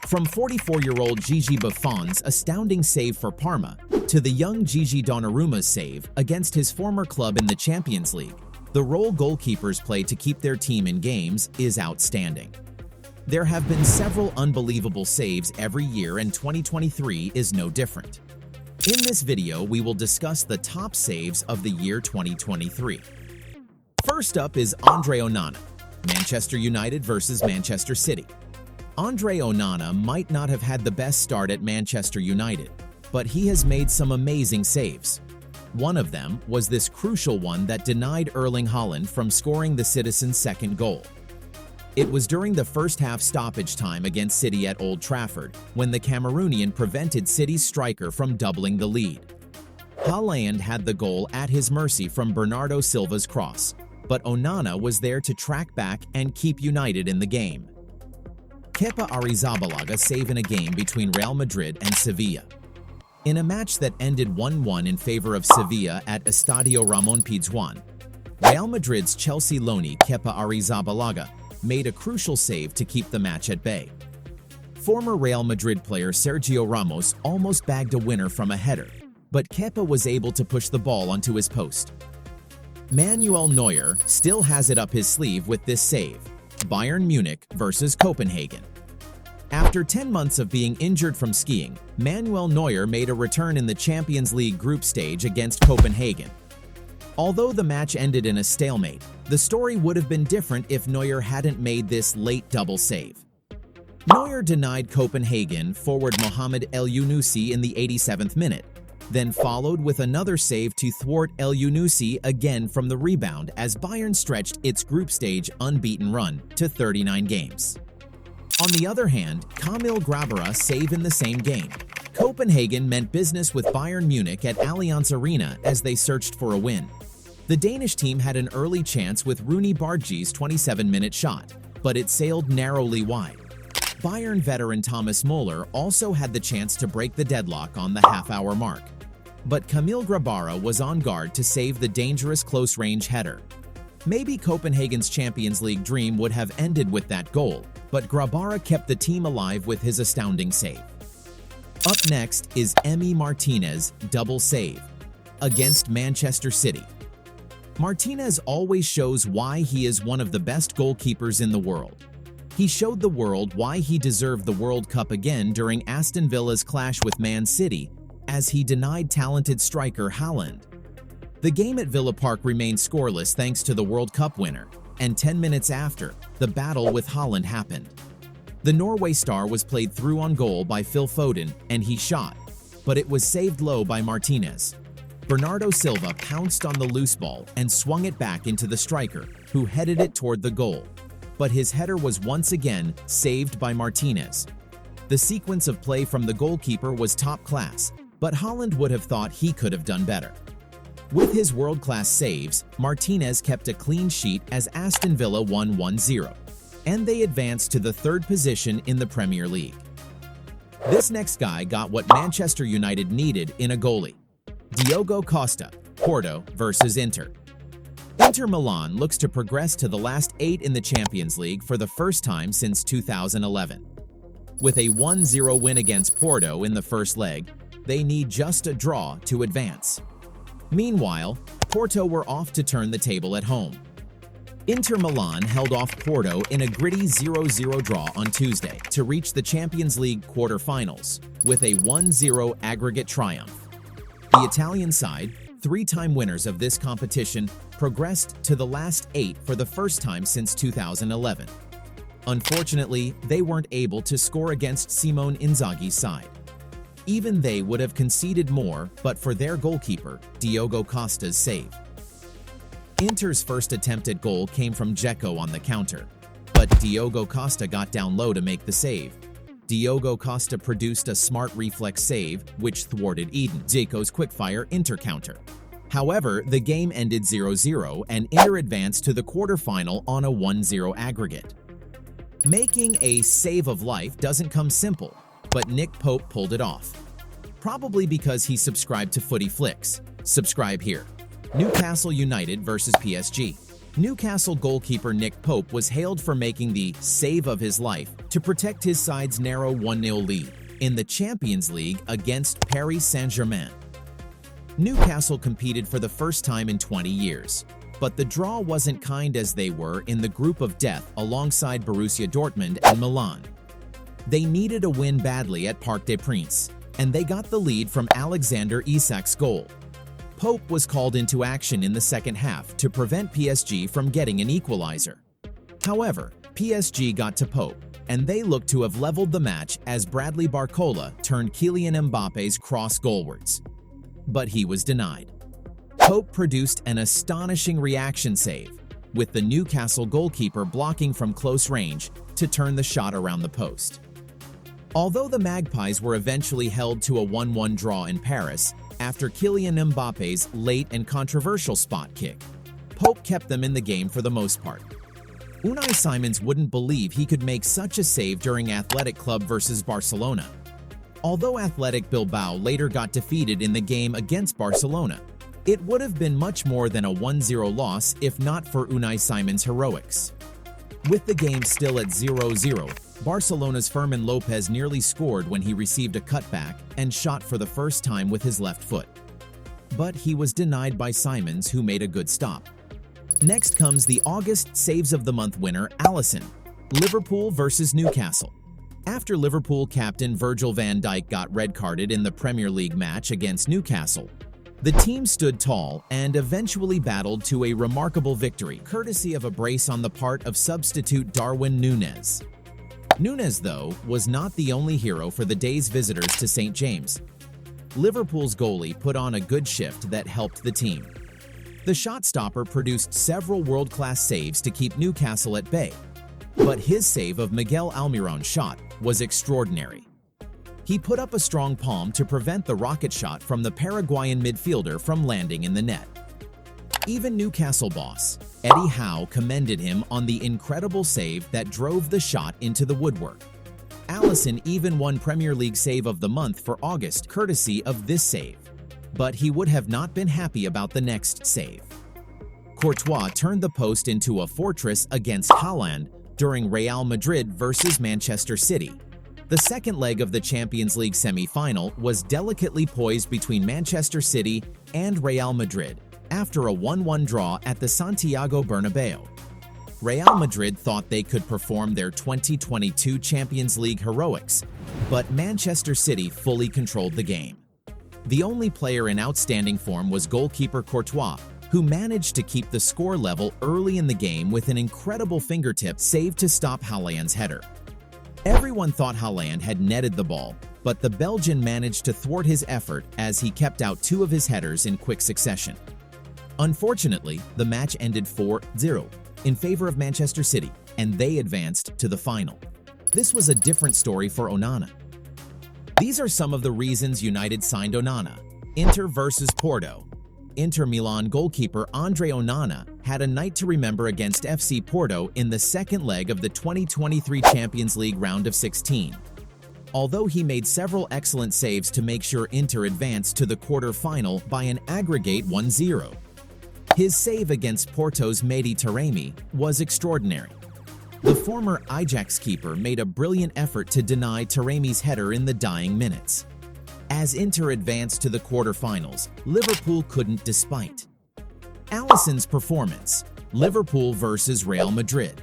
From 44-year-old Gigi Buffon's astounding save for Parma to the young Gigi Donnarumma's save against his former club in the Champions League, the role goalkeepers play to keep their team in games is outstanding. There have been several unbelievable saves every year, and 2023 is no different. In this video, we will discuss the top saves of the year 2023. First up is Andre Onana, Manchester United versus Manchester City. Andre Onana might not have had the best start at Manchester United, but he has made some amazing saves. One of them was this crucial one that denied Erling Haaland from scoring the Citizens' second goal. It was during the first half stoppage time against City at Old Trafford when the Cameroonian prevented City's striker from doubling the lead. Haaland had the goal at his mercy from Bernardo Silva's cross, but Onana was there to track back and keep United in the game. Kepa Arrizabalaga save in a game between Real Madrid and Sevilla. In a match that ended 1-1 in favor of Sevilla at Estadio Ramon Pizjuan, Real Madrid's Chelsea loanee Kepa Arrizabalaga made a crucial save to keep the match at bay. Former Real Madrid player Sergio Ramos almost bagged a winner from a header, but Kepa was able to push the ball onto his post. Manuel Neuer still has it up his sleeve with this save: Bayern Munich versus Copenhagen. After 10 months of being injured from skiing, Manuel Neuer made a return in the Champions League group stage against Copenhagen. Although the match ended in a stalemate, the story would have been different if Neuer hadn't made this late double save. Neuer denied Copenhagen forward Mohamed El Yunusi in the 87th minute, then followed with another save to thwart El Yunusi again from the rebound as Bayern stretched its group stage unbeaten run to 39 games. On the other hand, Kamil Grabara save in the same game. Copenhagen meant business with Bayern Munich at Allianz Arena as they searched for a win. The Danish team had an early chance with Rooney Bargi's 27-minute shot, but it sailed narrowly wide. Bayern veteran Thomas Müller also had the chance to break the deadlock on the half-hour mark, but Kamil Grabara was on guard to save the dangerous close-range header. Maybe Copenhagen's Champions League dream would have ended with that goal, but Grabara kept the team alive with his astounding save. Up next is Emi Martinez double save against Manchester City. Martinez always shows why he is one of the best goalkeepers in the world. He showed the world why he deserved the World Cup again during Aston Villa's clash with Man City, as he denied talented striker Haaland. The game at Villa Park remained scoreless thanks to the World Cup winner, and 10 minutes after, the battle with Haaland happened. The Norway star was played through on goal by Phil Foden, and he shot, but it was saved low by Martinez. Bernardo Silva pounced on the loose ball and swung it back into the striker, who headed it toward the goal. But his header was once again saved by Martinez. The sequence of play from the goalkeeper was top class, but Haaland would have thought he could have done better. With his world-class saves, Martinez kept a clean sheet as Aston Villa won 1-0, and they advanced to the third position in the Premier League. This next guy got what Manchester United needed in a goalie: Diogo Costa, Porto versus Inter. Inter Milan looks to progress to the last 8 in the Champions League for the first time since 2011. With a 1-0 win against Porto in the first leg, they need just a draw to advance. Meanwhile, Porto were off to turn the table at home. Inter Milan held off Porto in a gritty 0-0 draw on Tuesday to reach the Champions League quarter-finals with a 1-0 aggregate triumph. The Italian side, 3-time winners of this competition, progressed to the last 8 for the first time since 2011. Unfortunately, they weren't able to score against Simone Inzaghi's side. Even they would have conceded more but for their goalkeeper, Diogo Costa's save. Inter's first attempted goal came from Dzeko on the counter, but Diogo Costa got down low to make the save. Diogo Costa produced a smart reflex save, which thwarted Eden Dzeko's quickfire Inter counter. However, the game ended 0-0 and Inter advanced to the quarterfinal on a 1-0 aggregate. Making a save of life doesn't come simple, but Nick Pope pulled it off. Probably because he subscribed to Footy Flicks. Subscribe here. Newcastle United versus PSG. Newcastle goalkeeper Nick Pope was hailed for making the save of his life to protect his side's narrow 1-0 lead in the Champions League against Paris Saint-Germain. Newcastle competed for the first time in 20 years, but the draw wasn't kind as they were in the group of death alongside Borussia Dortmund and Milan. They needed a win badly at Parc des Princes, and they got the lead from Alexander Isak's goal. Pope was called into action in the second half to prevent PSG from getting an equalizer. However, PSG got to Pope, and they looked to have leveled the match as Bradley Barcola turned Kylian Mbappe's cross goalwards. But he was denied. Pope produced an astonishing reaction save, with the Newcastle goalkeeper blocking from close range to turn the shot around the post. Although the Magpies were eventually held to a 1-1 draw in Paris after Kylian Mbappe's late and controversial spot kick, Pope kept them in the game for the most part. Unai Simons wouldn't believe he could make such a save during Athletic Club versus Barcelona. Although Athletic Bilbao later got defeated in the game against Barcelona, it would have been much more than a 1-0 loss if not for Unai Simons' heroics. With the game still at 0-0, Barcelona's Fermin Lopez nearly scored when he received a cutback and shot for the first time with his left foot. But he was denied by Simons, who made a good stop. Next comes the August Saves of the Month winner, Alisson, Liverpool versus Newcastle. After Liverpool captain Virgil van Dijk got red-carded in the Premier League match against Newcastle, the team stood tall and eventually battled to a remarkable victory, courtesy of a brace on the part of substitute Darwin Núñez. Núñez, though, was not the only hero for the day's visitors to St. James. Liverpool's goalie put on a good shift that helped the team. The shot stopper produced several world-class saves to keep Newcastle at bay, but his save of Miguel Almiron's shot was extraordinary. He put up a strong palm to prevent the rocket shot from the Paraguayan midfielder from landing in the net. Even Newcastle boss Eddie Howe commended him on the incredible save that drove the shot into the woodwork. Alisson even won Premier League Save of the Month for August courtesy of this save, but he would have not been happy about the next save. Courtois turned the post into a fortress against Haaland during Real Madrid versus Manchester City. The second leg of the Champions League semi-final was delicately poised between Manchester City and Real Madrid after a 1-1 draw at the Santiago Bernabeu. Real Madrid thought they could perform their 2022 Champions League heroics, but Manchester City fully controlled the game. The only player in outstanding form was goalkeeper Courtois, who managed to keep the score level early in the game with an incredible fingertip save to stop Haaland's header. Everyone thought Haaland had netted the ball, but the Belgian managed to thwart his effort as he kept out two of his headers in quick succession. Unfortunately, the match ended 4-0 in favor of Manchester City, and they advanced to the final. This was a different story for Onana. These are some of the reasons United signed Onana. Inter versus Porto. Inter Milan goalkeeper Andre Onana had a night to remember against FC Porto in the second leg of the 2023 Champions League round of 16. Although he made several excellent saves to make sure Inter advanced to the quarter-final by an aggregate 1-0. His save against Porto's Mehdi Taremi was extraordinary. The former Ajax keeper made a brilliant effort to deny Taremi's header in the dying minutes. As Inter advanced to the quarterfinals, Liverpool couldn't despite. Alisson's performance, Liverpool versus Real Madrid.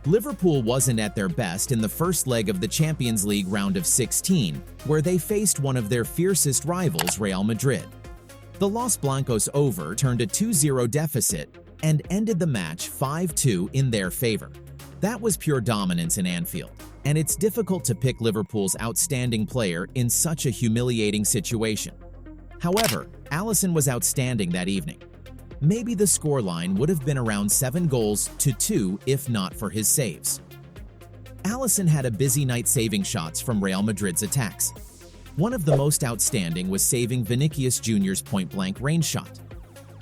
Liverpool wasn't at their best in the first leg of the Champions League round of 16, where they faced one of their fiercest rivals, Real Madrid. The Los Blancos overturned a 2-0 deficit and ended the match 5-2 in their favor. That was pure dominance in Anfield, and it's difficult to pick Liverpool's outstanding player in such a humiliating situation. However, Alisson was outstanding that evening. Maybe the scoreline would have been around 7-2 if not for his saves. Alisson had a busy night saving shots from Real Madrid's attacks. One of the most outstanding was saving Vinicius Jr.'s point-blank range shot.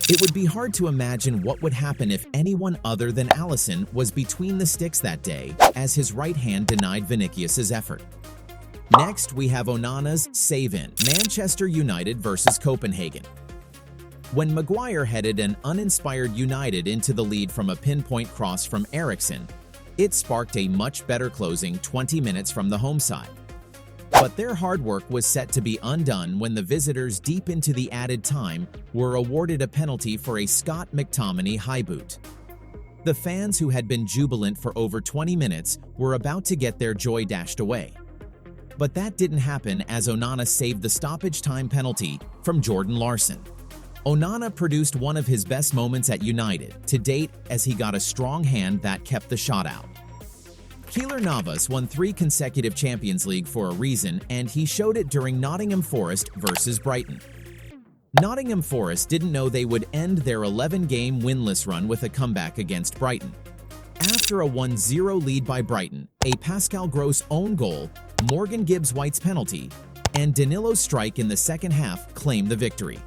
It would be hard to imagine what would happen if anyone other than Alisson was between the sticks that day, as his right hand denied Vinicius's effort. Next, we have Onana's save-in, Manchester United versus Copenhagen. When Maguire headed an uninspired United into the lead from a pinpoint cross from Eriksen, it sparked a much better closing 20 minutes from the home side. But their hard work was set to be undone when the visitors deep into the added time were awarded a penalty for a Scott McTominay high boot. The fans, who had been jubilant for over 20 minutes, were about to get their joy dashed away. But that didn't happen as Onana saved the stoppage time penalty from Jordan Larson. Onana produced one of his best moments at United to date as he got a strong hand that kept the shot out. Keylor Navas won 3 consecutive Champions League for a reason, and he showed it during Nottingham Forest versus Brighton. Nottingham Forest didn't know they would end their 11-game winless run with a comeback against Brighton. After a 1-0 lead by Brighton, a Pascal Gross own goal, Morgan Gibbs-White's penalty, and Danilo's strike in the second half claimed the victory.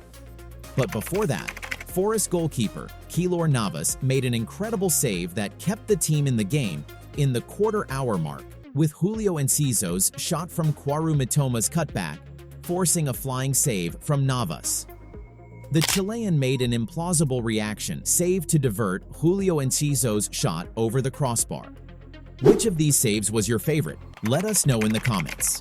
But before that, Forest goalkeeper Keylor Navas made an incredible save that kept the team in the game in the quarter-hour mark, with Julio Enciso's shot from Kwaru Mitoma's cutback, forcing a flying save from Navas. The Chilean made an implausible reaction save to divert Julio Enciso's shot over the crossbar. Which of these saves was your favorite? Let us know in the comments.